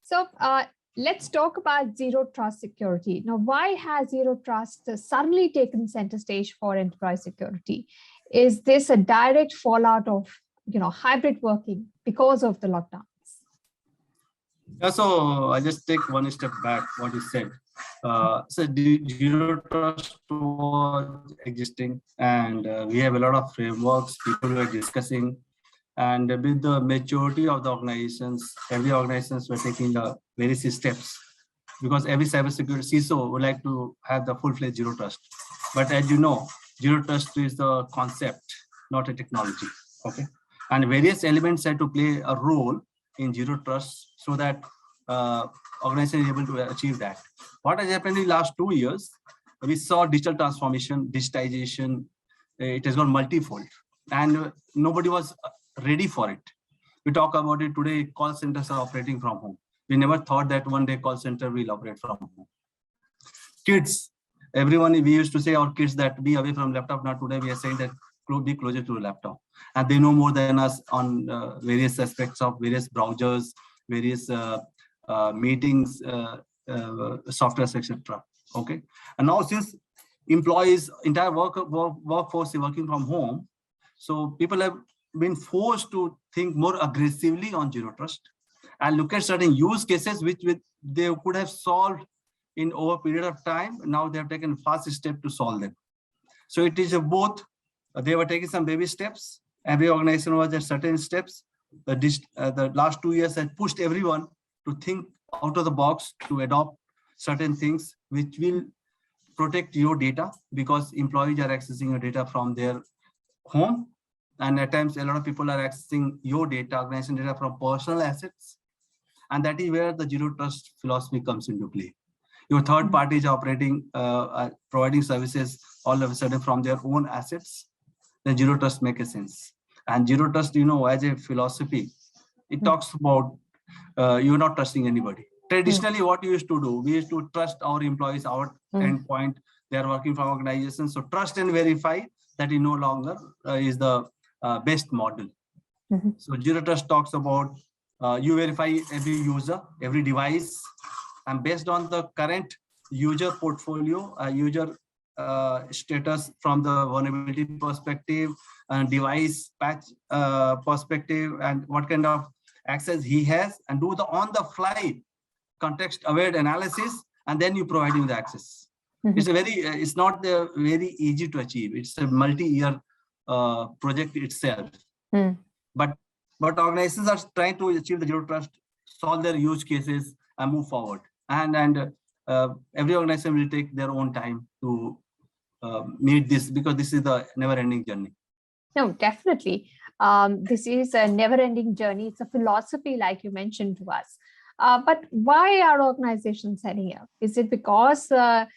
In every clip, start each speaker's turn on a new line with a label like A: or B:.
A: So let's talk about zero trust security. Now, why has zero trust suddenly taken center stage for enterprise security? Is this a direct fallout of hybrid working because of the lockdowns?
B: Yeah, so I just take one step back. What you said. So the zero trust was existing, and we have a lot of frameworks. People were discussing. And with the maturity of the organizations, every organizations were taking various steps, because every cybersecurity CISO would like to have the full-fledged zero trust. But as you know, zero trust is the concept, not a technology. Okay, and various elements had to play a role in zero trust so that organization is able to achieve that. What has happened in the last 2 years? We saw digital transformation, digitization. It has gone multifold, and nobody was ready for it. We talk about it today. Call centers are operating from home. We never thought that one day call center will operate from home. Kids, everyone, we used to say our kids that be away from laptop. Now today we are saying that be closer to a laptop, and they know more than us on various aspects of various browsers, various meetings, softwares, etc. Okay, and now since employees, entire workforce is working from home, so people have been forced to think more aggressively on zero trust and look at certain use cases which they could have solved in over a period of time. Now they have taken fast step to solve them. So it is both. They were taking some baby steps. Every organization was at certain steps. The last 2 years has pushed everyone to think out of the box, to adopt certain things which will protect your data, because employees are accessing your data from their home. And at times, a lot of people are accessing your data, organization data, from personal assets. And that is where the zero trust philosophy comes into play. Your third party is operating, providing services all of a sudden from their own assets. Then zero trust makes sense. And zero trust, as a philosophy, it talks about you're not trusting anybody. Traditionally, what we used to do, we used to trust our employees, our endpoint. They are working from organizations. So trust and verify, that is no longer is the best model. So zero trust talks about you verify every user, every device, and based on the current user portfolio, user status from the vulnerability perspective and device patch perspective, and what kind of access he has, and do the on-the-fly context-aware analysis, and then you provide him the access. It's not very easy to achieve. It's a multi-year project itself. But organizations are trying to achieve the zero trust, solve their use cases, and move forward. And every organization will take their own time to meet this, because this is the never-ending journey.
A: No, definitely. This is a never-ending journey. It's a philosophy, like you mentioned to us. But why are organizations setting up? Is it because the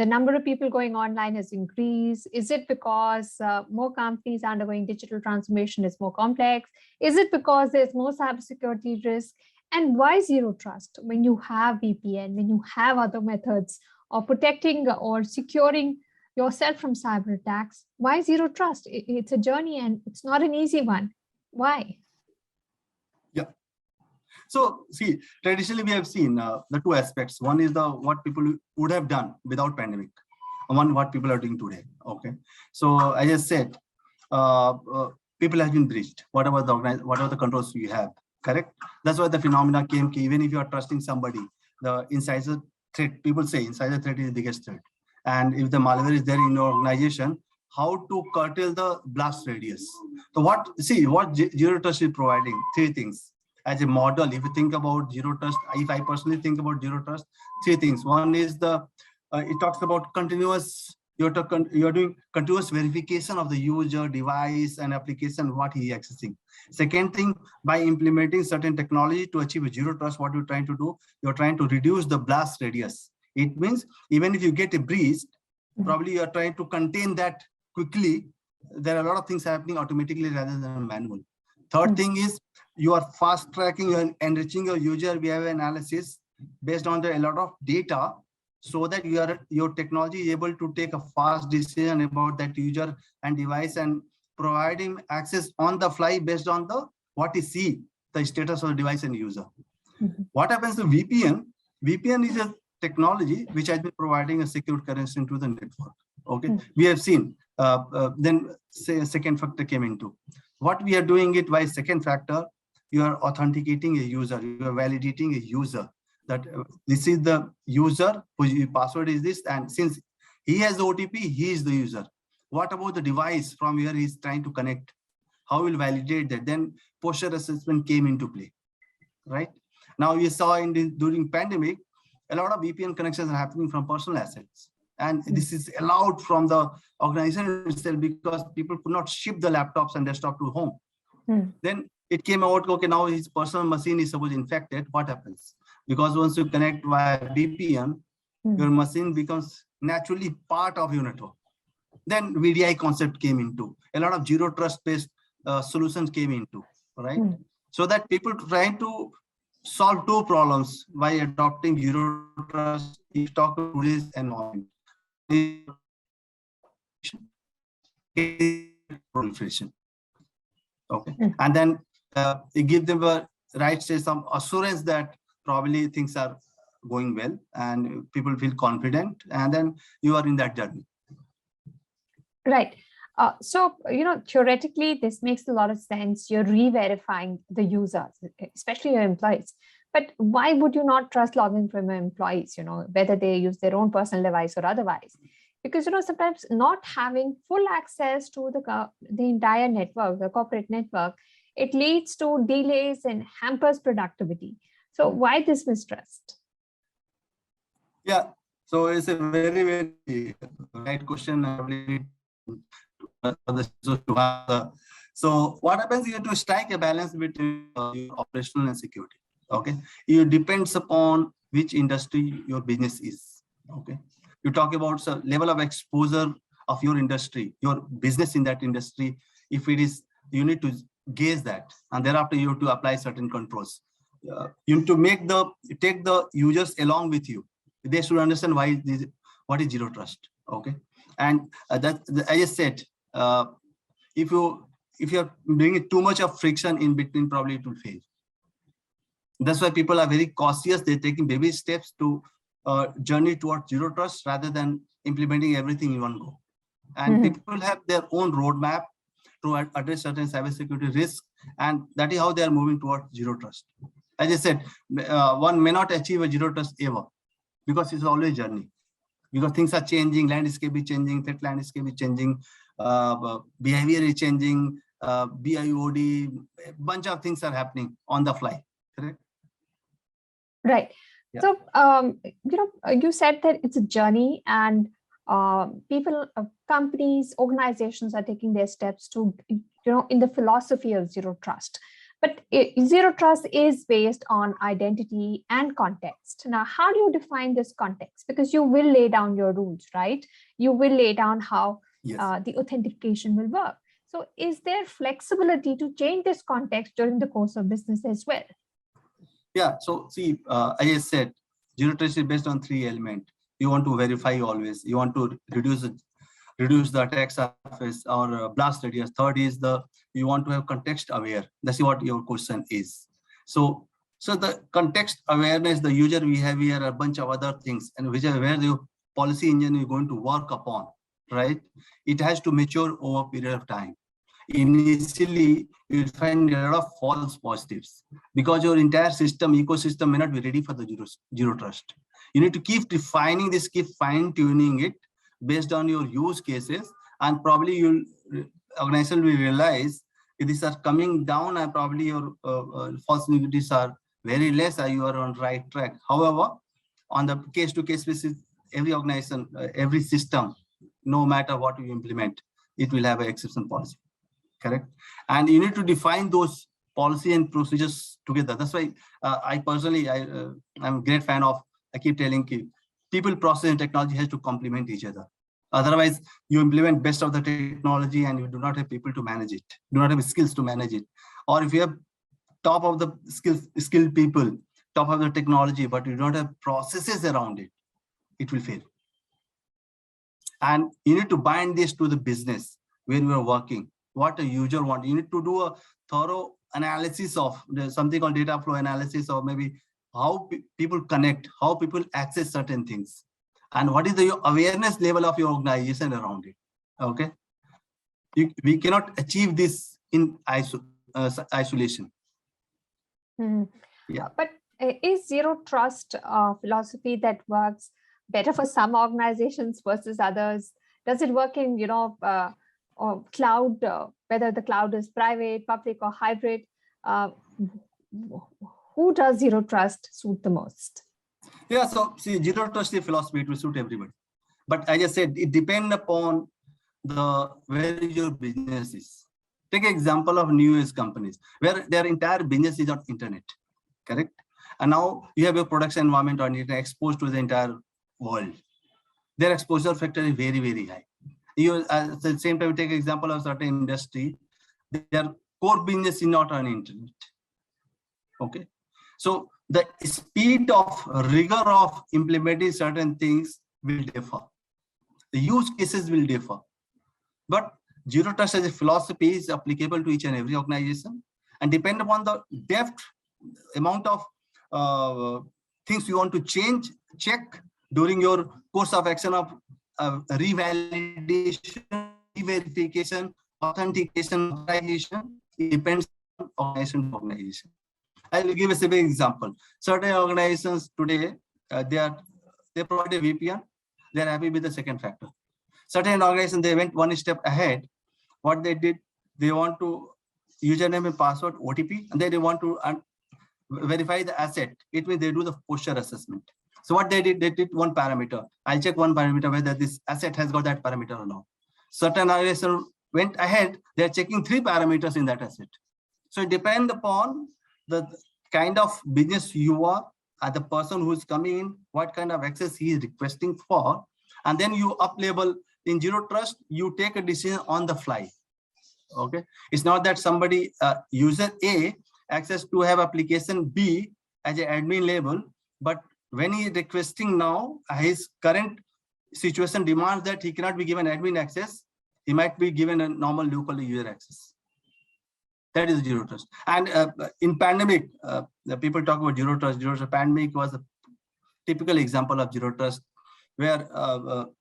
A: number of people going online has increased? Is it because more companies undergoing digital transformation is more complex? Is it because there's more cybersecurity risk? And why zero trust when you have VPN, when you have other methods of protecting or securing yourself from cyber attacks? Why zero trust? It's a journey and it's not an easy one. Why?
B: Yeah. So see, traditionally we have seen the two aspects. One is what people would have done without pandemic, and one what people are doing today. Okay. So as I said, people have been breached. Whatever the controls you have, correct? That's why the phenomena came. Even if you are trusting somebody, the insider threat, people say insider threat is the biggest threat. And if the malware is there in your organization, how to curtail the blast radius? So what zero trust is providing? Three things. As a model, if you think about zero trust, if I personally think about zero trust, three things. One is it talks about continuous, you're doing continuous verification of the user, device, and application, what he is accessing. Second thing, by implementing certain technology to achieve a zero trust, what you're trying to do, you're trying to reduce the blast radius. It means even if you get a breach, probably you're trying to contain that quickly. There are a lot of things happening automatically rather than manual. Third thing is you are fast tracking and enriching your user behavior analysis based on a lot of data, so that your technology is able to take a fast decision about that user and device and providing access on the fly based on what you see, the status of the device and user. What happens to VPN? VPN is a technology which has been providing a secure connection to the network. Okay, we have seen. Then say a second factor came into. What we are doing it by second factor, you are authenticating a user, you are validating a user that this is the user, whose password is this, and since he has the OTP, he is the user. What about the device from where he is trying to connect? How will validate that? Then posture assessment came into play, right? Now you saw during pandemic, a lot of VPN connections are happening from personal assets. And this is allowed from the organization itself because people could not ship the laptops and desktop to home. Then it came out, okay, now his personal machine is supposed infected. What happens? Because once you connect via VPN, your machine becomes naturally part of your network. Then VDI concept came into. A lot of zero trust based solutions came into, right? So that people trying to solve two problems by adopting zero trust. If talk about today's environment, proliferation. Okay, and then you give them a right, say some assurance that probably things are going well and people feel confident, and then you are in that journey.
A: Right. So, theoretically, this makes a lot of sense. You're re-verifying the users, especially your employees. But why would you not trust login from your employees, whether they use their own personal device or otherwise? Because, sometimes not having full access to the entire network, the corporate network, it leads to delays and hampers productivity. So why this mistrust?
B: Yeah, so it's a very, very right question. So what happens, you have to strike a balance between your operational and security. Okay, it depends upon which industry your business is. Okay, you talk about the level of exposure of your industry, your business in that industry. If it is, you need to gauge that, and thereafter you have to apply certain controls. You need to take the users along with you. They should understand what is zero trust. Okay, and that, as I said, if you are bringing too much of friction in between, probably it will fail. That's why people are very cautious. They're taking baby steps to journey towards zero trust rather than implementing everything in one go. And people have their own roadmap to address certain cybersecurity risks, and that is how they are moving towards zero trust. As I said, one may not achieve a zero trust ever because it's always a journey. Because things are changing, landscape is changing, threat landscape is changing, behavior is changing, BIOD, a bunch of things are happening on the fly. Correct?
A: Right. Yeah. So, you said that it's a journey, and people, companies, organizations are taking their steps to, in the philosophy of zero trust. But zero trust is based on identity and context. Now, how do you define this context? Because you will lay down your rules, right? You will lay down how the authentication will work. So is there flexibility to change this context during the course of business as well?
B: Yeah, so see, as I said, zero trust is based on three elements. You want to verify always. You want to reduce the attack surface or blast radius. Third is you want to have context aware. That's what your question is. So the context awareness, the user behavior, a bunch of other things, and which are where the policy engine is going to work upon, right? It has to mature over a period of time. Initially, you'll find a lot of false positives because your entire ecosystem may not be ready for the zero trust. You need to keep refining this, keep fine-tuning it based on your use cases, and probably organization will realize if these are coming down and probably your false negatives are very less, you are on the right track. However, on the case-to-case basis, every organization, every system, no matter what you implement, it will have an exception policy. Correct? And you need to define those policy and procedures together. That's why I personally, I'm a great fan of, I keep telling people, process, and technology has to complement each other. Otherwise, you implement best of the technology and you do not have people to manage it, do not have skills to manage it. Or if you have top of the skilled people, top of the technology, but you don't have processes around it, it will fail. And you need to bind this to the business where you are working. What a user wants. You need to do a thorough analysis of something called data flow analysis, or maybe how people connect, how people access certain things, and what is the awareness level of your organization around it. Okay, we cannot achieve this in isolation.
A: Yeah, but is zero trust philosophy that works better for some organizations versus others? Does it work in or cloud, whether the cloud is private, public, or hybrid? Who does zero trust suit the most?
B: Yeah, so see, zero trust philosophy, it will suit everybody. But as I said, it depends upon where your business is. Take an example of new age companies where their entire business is on internet, correct? And now you have a production environment on it, exposed to the entire world. Their exposure factor is very, very high. You at the same time take example of certain industry, their core business is not on internet. Okay, so the speed of rigor of implementing certain things will differ. The use cases will differ, but zero trust as a philosophy is applicable to each and every organization, and depend upon the depth, amount of things you want to check during your course of action of revalidation, verification, authentication, authorization. It depends on organization to organization. I will give a simple example. Certain organizations today, they provide a VPN. They are happy with the second factor. Certain organizations, they went one step ahead. What they did, they want to username and password, OTP, and then they want to verify the asset. It means they do the posture assessment. So what they did one parameter. I'll check one parameter whether this asset has got that parameter or not. Certain organizations went ahead. They're checking 3 parameters in that asset. So it depends upon the kind of business you are, the person who is coming in, what kind of access he is requesting for, and then you up level. In zero trust, you take a decision on the fly. Okay, it's not that somebody user A access to have application B as an admin label, but when he is requesting now, his current situation demands that he cannot be given admin access. He might be given a normal local user access. That is zero trust. And in pandemic, the people talk about zero trust. Zero trust pandemic was a typical example of zero trust, where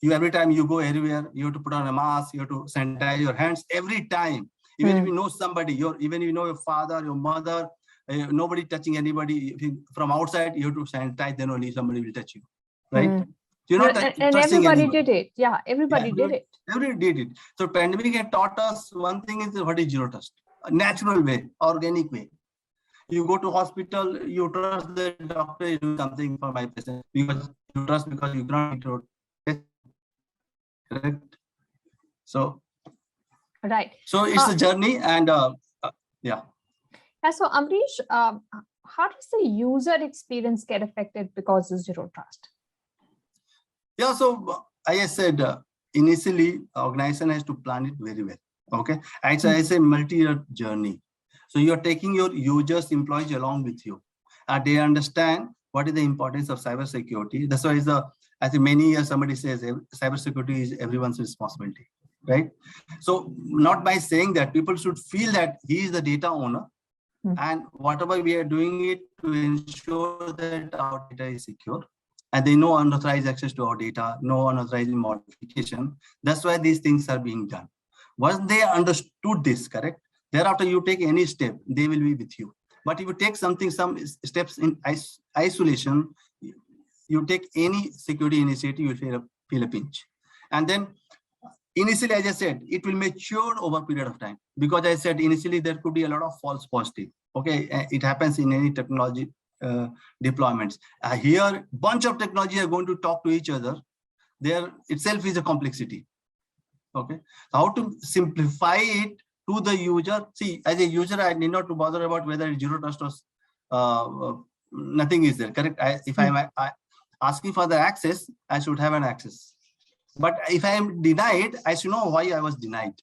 B: you every time you go everywhere, you have to put on a mask, you have to sanitize your hands every time. Even if you know somebody, even if you know your father, your mother, nobody touching anybody from outside, you have to sanitize, then only somebody will touch you, right? You're not
A: and everybody anybody. Did it. Yeah, everybody did it.
B: Everybody did it. So pandemic had taught us one thing is what is zero trust. A natural way, organic way. You go to hospital, you trust the doctor, you do something for my patient because you trust, because you cannot test. Correct. So
A: right.
B: So it's a journey, and yeah.
A: So Ambarish, how does the user experience get affected because of zero trust?
B: Yeah, so as I said, initially organization has to plan it very well. Okay, it's a multi-year journey. So you're taking your users, employees along with you. They understand what is the importance of cybersecurity. That's why I think many years somebody says cybersecurity is everyone's responsibility, right? So not by saying that, people should feel that he is the data owner, and whatever we are doing it to ensure that our data is secure, and they know unauthorized access to our data, no unauthorized modification. That's why these things are being done. Once they understood this, correct, thereafter you take any step, they will be with you. But if you take some steps in isolation, you take any security initiative, you will feel a pinch. And then initially, as I said, it will mature over a period of time, because I said initially there could be a lot of false positive. Okay, it happens in any technology deployments. Here, bunch of technology are going to talk to each other. There itself is a complexity. Okay, how to simplify it to the user? See, as a user, I need not to bother about whether it's zero trust or nothing is there. Correct. If I'm asking for the access, I should have an access. But if I am denied, I should know why I was denied.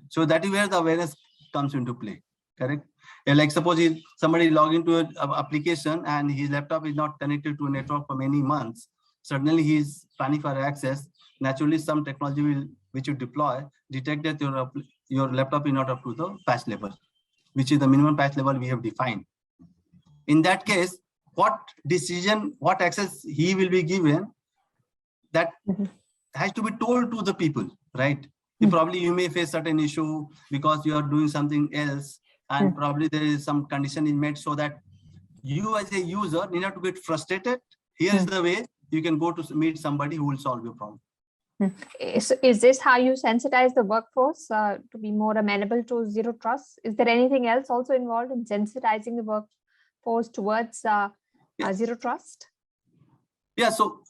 B: So that is where the awareness comes into play. Correct. Like suppose somebody log into an application and his laptop is not connected to a network for many months. Suddenly he is planning for access. Naturally, some technology will, which you deploy, detect that your laptop is not up to the patch level. which is the minimum patch level we have defined. In that case, what decision, what access he will be given, that has to be told to the people, right? Probably you may face certain issue because you are doing something else, and probably there is some condition is met, so that you as a user need not to get frustrated. Here is the way you can go to meet somebody who will solve your problem.
A: Is this how you sensitize the workforce to be more amenable to zero trust? Is there anything else also involved in sensitizing the workforce towards zero trust?
B: Yeah, so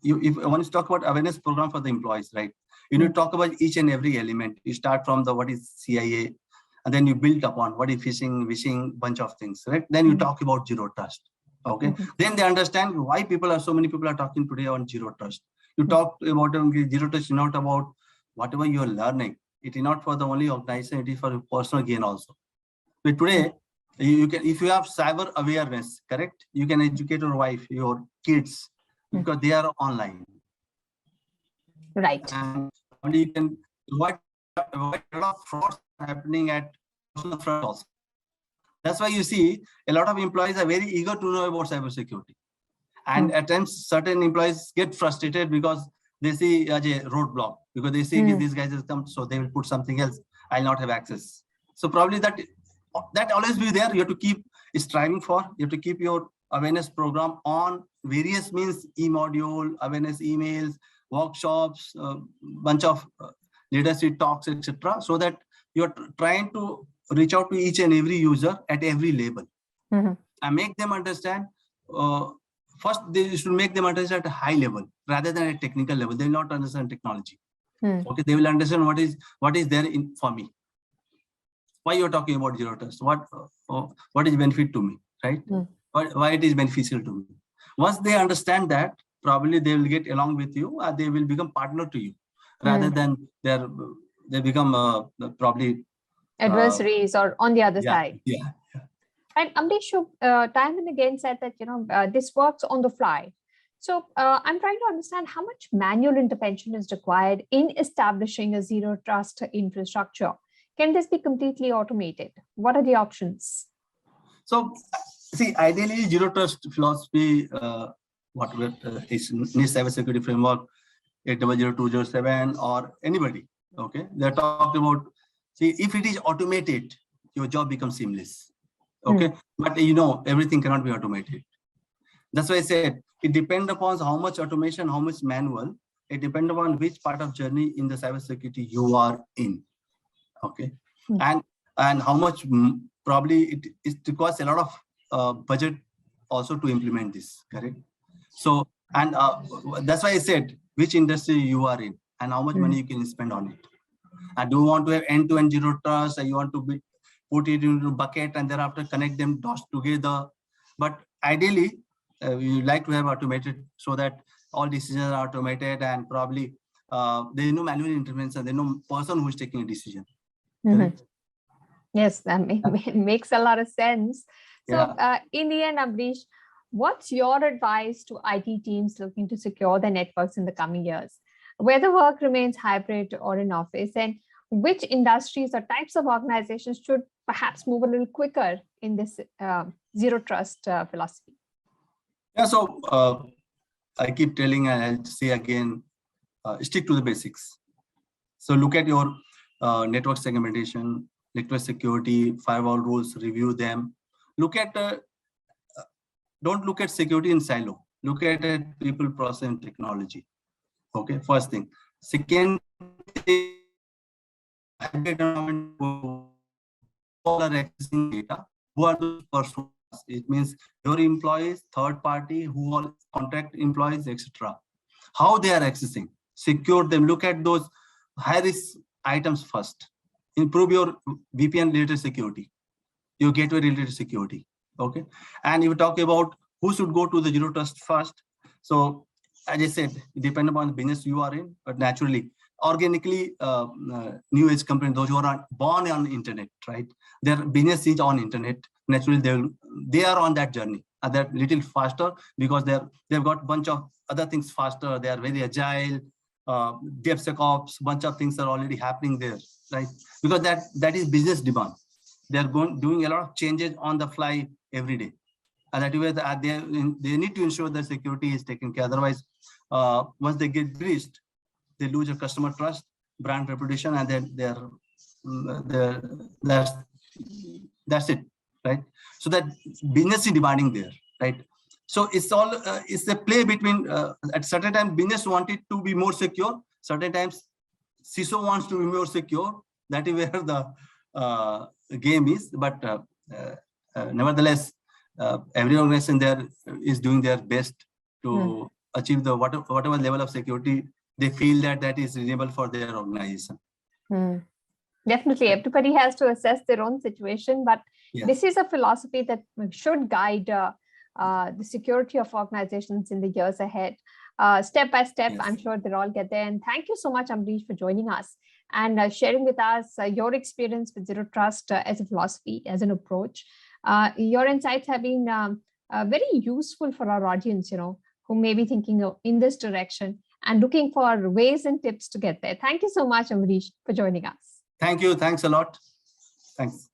B: if I want to talk about awareness program for the employees, right? You need to talk about each and every element. You start from the what is CIA, and then you build upon what is phishing, wishing, bunch of things, right? Then you talk about zero trust. Okay, then they understand why so many people are talking today on zero trust. You talk about zero trust is not about whatever you are learning. It is not for the only organization, it is for personal gain also. But today, you can, if you have cyber awareness, correct, you can educate your wife, your kids, because they are online.
A: Right.
B: And you can avoid a lot of frauds happening at personal front also. That's why you see a lot of employees are very eager to know about cybersecurity. And at times, certain employees get frustrated because they see as a roadblock, because they see these guys have come, so they will put something else. I'll not have access. So probably that always be there. You have to keep striving for. You have to keep your awareness program on various means, e-module, awareness emails, workshops, bunch of leadership talks, etc. So that you're trying to reach out to each and every user at every level and make them understand. First, they should make them understand at a high level rather than a technical level. They will not understand technology. Okay, they will understand what is there in for me. Why you're talking about zero trust? What is benefit to me, right? Why it is beneficial to me? Once they understand that, probably they will get along with you. They will become partner to you, rather than they become probably
A: adversaries or on the other side.
B: Yeah.
A: And Ambarish, time and again said that this works on the fly. So I'm trying to understand how much manual intervention is required in establishing a zero trust infrastructure. Can this be completely automated? What are the options?
B: So, see, ideally, zero trust philosophy, whatever is NIST cybersecurity framework 800207 or anybody, okay, they're talking about. See, if it is automated, your job becomes seamless. Okay, but everything cannot be automated. That's why I said it depends upon how much automation, how much manual. It depends upon which part of journey in the cybersecurity you are in. Okay, and how much probably it requires a lot of budget also to implement this. Correct. So and that's why I said which industry you are in and how much money you can spend on it. And do you want to have end-to-end zero trust, and you want to put it into a bucket and thereafter connect them dots together? But ideally, we like to have automated so that all decisions are automated, and probably there is no manual intervention. There is no person who is taking a decision.
A: Yes, that makes a lot of sense. So in the end, Ambarish, what's your advice to IT teams looking to secure their networks in the coming years? Whether work remains hybrid or in office, and which industries or types of organizations should perhaps move a little quicker in this zero trust philosophy?
B: Yeah, so I keep telling, and I'll say again, stick to the basics. So look at your network segmentation, network security, firewall rules, review them. Look at, don't look at security in silo. Look at people, process, and technology. Okay, first thing. Second thing, all are accessing data. Who are those persons? It means your employees, third party, who all contract employees, etc. How they are accessing, secure them. Look at those high risk items first. Improve your VPN related security, your gateway related security. Okay, and you talk about who should go to the zero trust first. So as I said, it depends upon the business you are in, but naturally, organically, new age companies, those who are born on internet, right? Their business is on internet. Naturally, they are on that journey. They're little faster because they've got a bunch of other things faster. They are very agile. DevSecOps, bunch of things are already happening there, right? Because that is business demand. they're doing a lot of changes on the fly every day. And that way they need to ensure that security is taken care. Otherwise, once they get breached, they lose your customer trust, brand reputation, and then that's it, right? So that business is demanding there, right? So it's all it's a play between at certain time business wanted to be more secure, certain times CISO wants to be more secure. That is where the game is. But nevertheless, every organization there is doing their best to achieve the whatever level of security they feel that is reasonable for their organization.
A: Definitely, everybody has to assess their own situation, but
B: yes,
A: this is a philosophy that should guide the security of organizations in the years ahead. Step by step,
B: yes,
A: I'm sure they'll all get there. And thank you so much, Ambarish, for joining us and sharing with us your experience with Zero Trust as a philosophy, as an approach. Your insights have been very useful for our audience, who may be thinking in this direction and looking for ways and tips to get there. Thank you so much, Ambarish, for joining us.
B: Thank you. Thanks a lot. Thanks.